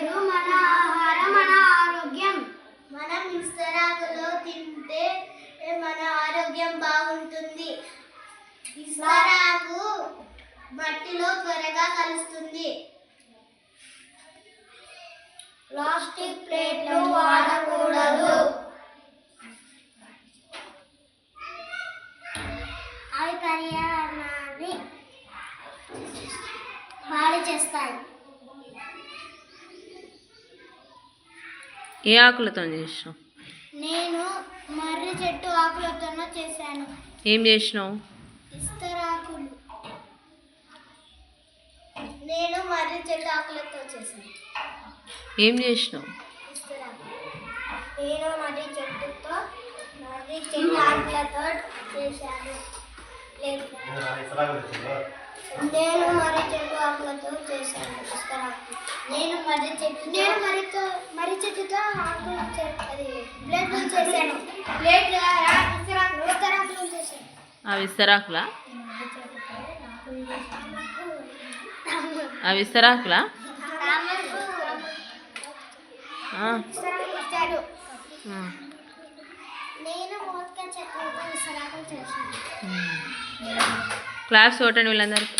ప్లేట్లు మన ఆహారం, మన ఆరోగ్యం. మనం విస్తరాకులో తింటే మన ఆరోగ్యం బాగుంటుంది. విస్తరాకు మట్టిలో త్వరగా కలుస్తుంది. ప్లాస్టిక్ ప్లేట్లు వాడకూడదు. అవి పర్యావరణాన్ని పాడు చేస్తాయి. ఏ ఆకులతో చేసినావు? నేను మర్రి చెట్టు ఆకులతో చేశాను. ఏం చేసినావు? ఇస్తరాకులు. నేను మర్రి చెట్టు ఆకులతో చేశాను. ఏం చేసినావు? ఇస్తరాకు. నేను మర్రి చెట్టు ఆకులతో చేశాను. నేను మర్రి చెట్టు ఆకులతో చేశాను ఇస్తరాకు. నేను మర్రి చెట్టుతో ఆకులు అది ప్లేట్లు చేశాను. ప్లేట్లు ఇస్తరాకులు చేశాను. అవి విస్తరాకులా? అవి విస్తరాకులా? నేను మోత్క చెట్లతో ఇస్తరాకులు చేశాను. క్లాస్ చూడండి వీళ్ళందరికీ.